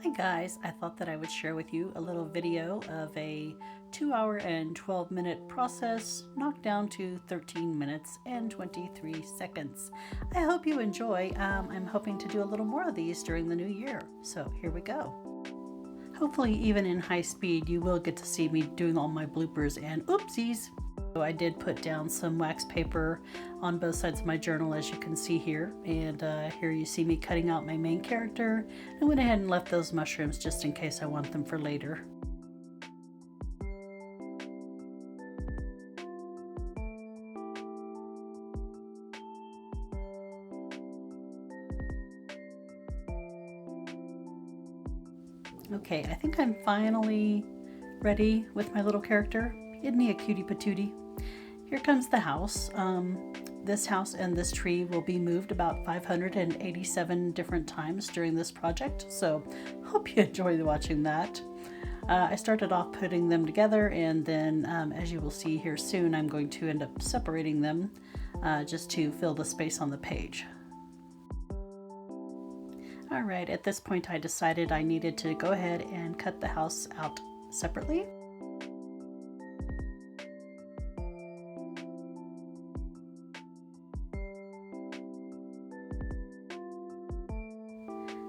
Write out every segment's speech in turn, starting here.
Hey guys, I thought that I would share with you a little video of a 2 hour and 12-minute process knocked down to 13 minutes and 23 seconds. I hope you enjoy. I'm hoping to do a little more of these during the new year, so here we go. Hopefully even in high speed you will get to see me doing all my bloopers and oopsies. So I did put down some wax paper on both sides of my journal, as you can see here, and here you see me cutting out my main character. I went ahead and left those mushrooms just in case I want them for later. Okay, I think I'm finally ready with my little character. Isn't he a cutie patootie? Here comes the house. This house and this tree will be moved about 587 different times during this project, so hope you enjoy watching that. I started off putting them together, and then as you will see here soon, I'm going to end up separating them just to fill the space on the page. Alright, at this point I decided I needed to go ahead and cut the house out separately.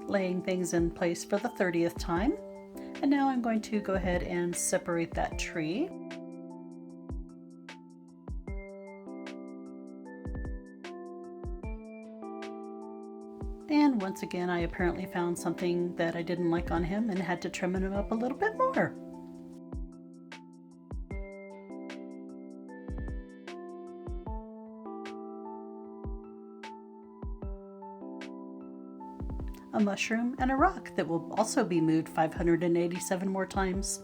Laying things in place for the 30th time. And now I'm going to go ahead and separate that tree. And once again, I apparently found something that I didn't like on him and had to trim him up a little bit more. A mushroom and a rock that will also be moved 587 more times.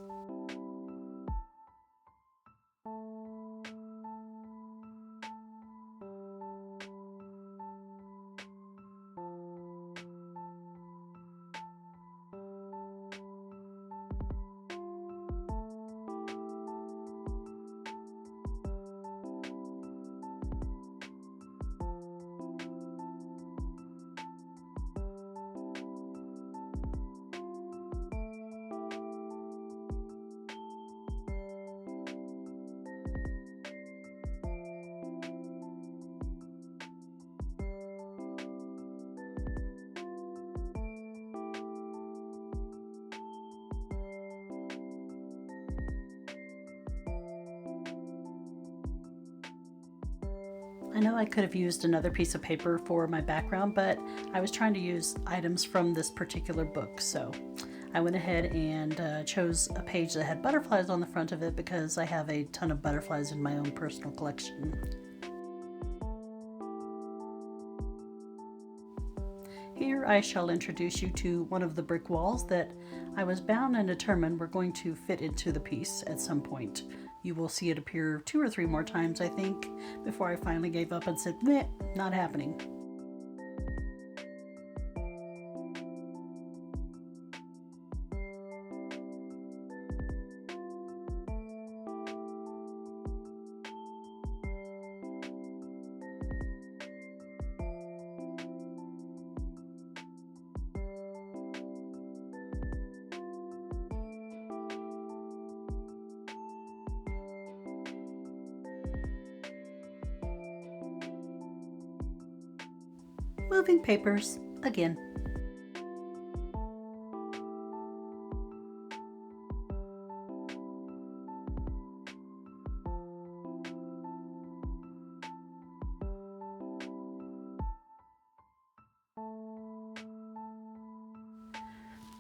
I know I could have used another piece of paper for my background, but I was trying to use items from this particular book, so I went ahead and chose a page that had butterflies on the front of it because I have a ton of butterflies in my own personal collection. Here I shall introduce you to one of the brick walls that I was bound and determined were going to fit into the piece at some point. You will see it appear 2 or 3 more times, I think, before I finally gave up and said, meh, not happening. Moving papers again.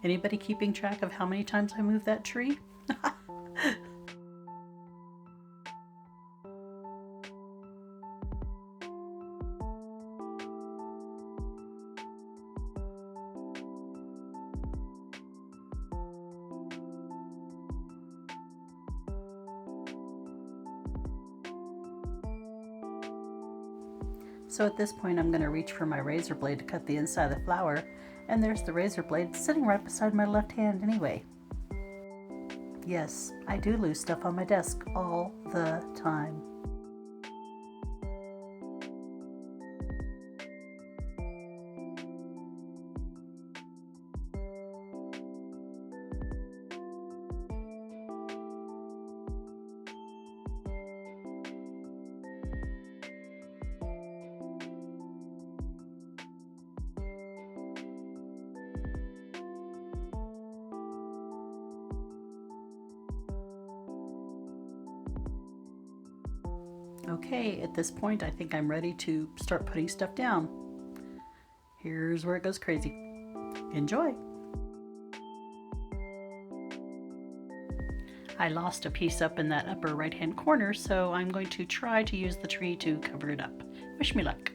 Anybody keeping track of how many times I moved that tree? So at this point I'm going to reach for my razor blade to cut the inside of the flower, and there's the razor blade sitting right beside my left hand anyway. Yes, I do lose stuff on my desk all the time. Okay, at this point I think I'm ready to start putting stuff down. Here's where it goes crazy. Enjoy! I lost a piece up in that upper right hand corner, so I'm going to try to use the tree to cover it up. Wish me luck.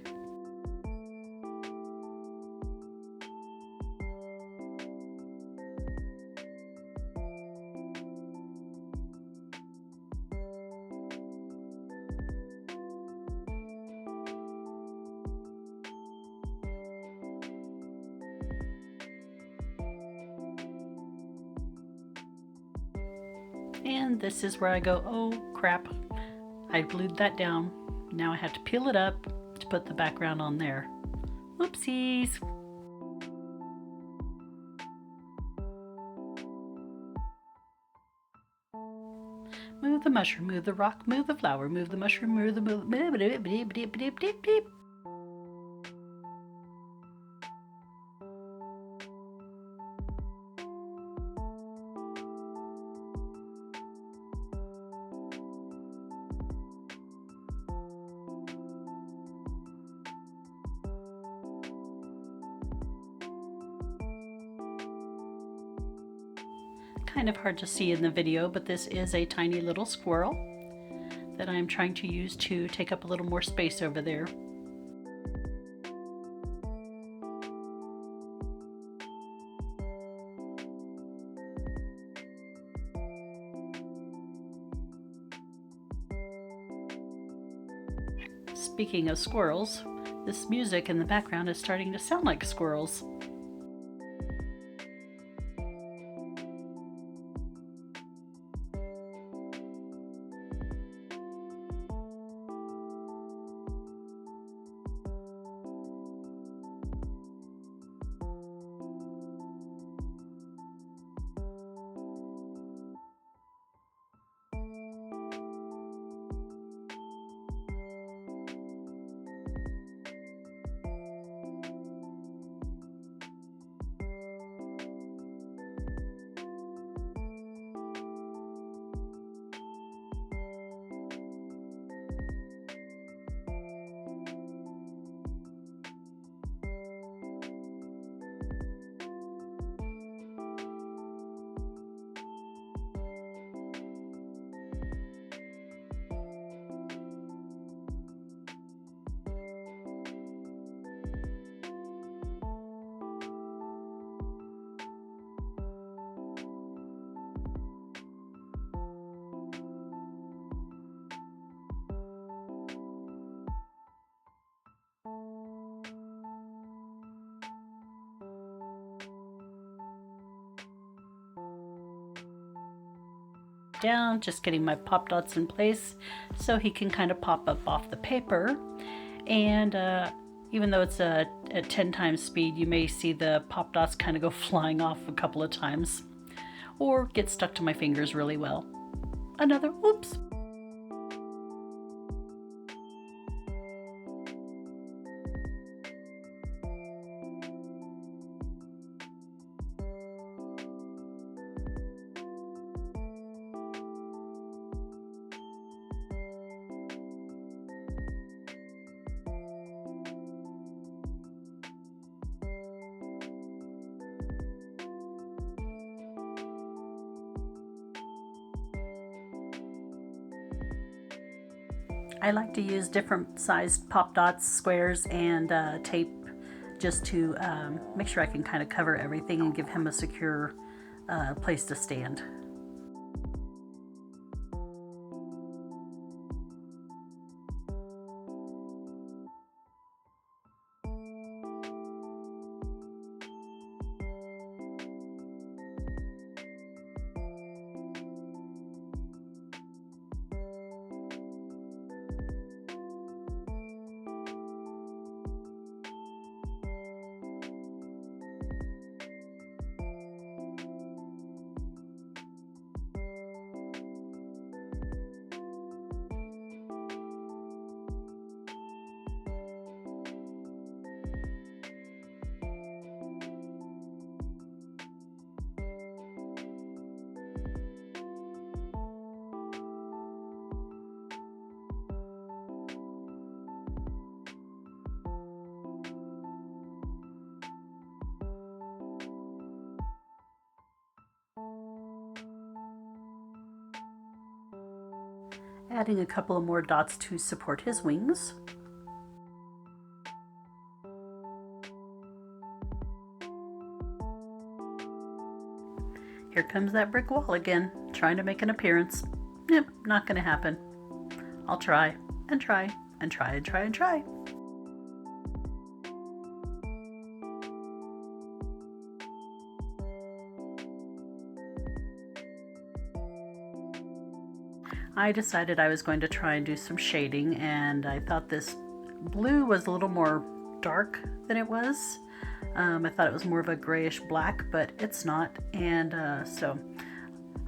And this is where I go, oh crap, I glued that down. Now I have to peel it up to put the background on there. Whoopsies! Move the mushroom, move the rock, move the flower, move the mushroom, move the Kind of hard to see in the video, but this is a tiny little squirrel that I'm trying to use to take up a little more space over there. Speaking of squirrels, this music in the background is starting to sound like squirrels. Down, just getting my pop dots in place so he can kind of pop up off the paper. And even though it's at 10 times speed, you may see the pop dots kind of go flying off a couple of times or get stuck to my fingers really well. Another oops. I like to use different sized pop dots, squares, and tape just to make sure I can kind of cover everything and give him a secure place to stand. Adding a couple of more dots to support his wings. Here comes that brick wall again, trying to make an appearance. Nope, not gonna happen. I'll try and try and try and try and try. I decided I was going to try and do some shading, and I thought this blue was a little more dark than it was. I thought it was more of a grayish black, but it's not, and so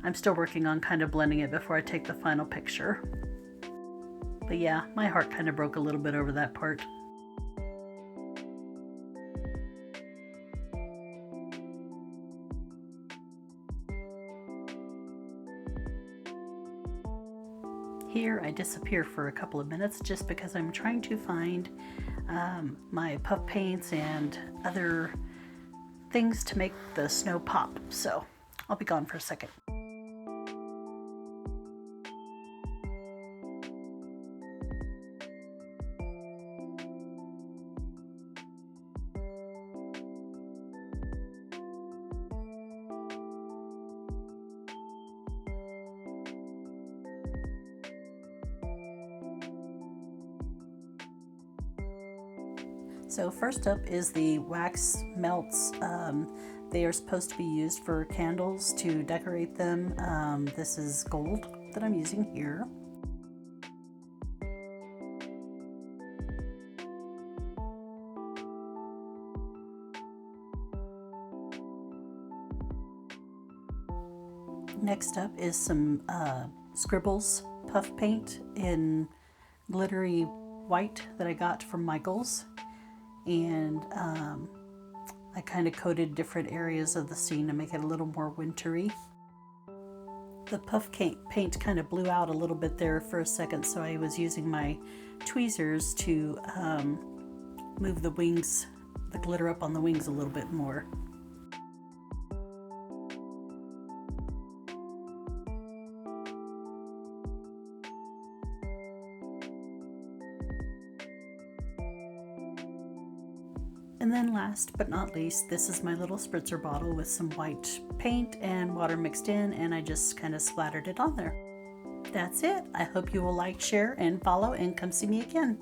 I'm still working on kind of blending it before I take the final picture. But yeah, my heart kind of broke a little bit over that part. Here I disappear for a couple of minutes just because I'm trying to find my puff paints and other things to make the snow pop, so I'll be gone for a second. So first up is the wax melts. They are supposed to be used for candles to decorate them. This is gold that I'm using here. Next up is some Scribbles puff paint in glittery white that I got from Michael's. And I kind of coated different areas of the scene to make it a little more wintry. The puff paint kind of blew out a little bit there for a second, so I was using my tweezers to move the wings, the glitter up on the wings a little bit more. And then last but not least, this is my little spritzer bottle with some white paint and water mixed in, and I just kind of splattered it on there. That's it. I hope you will like, share, and follow, and come see me again.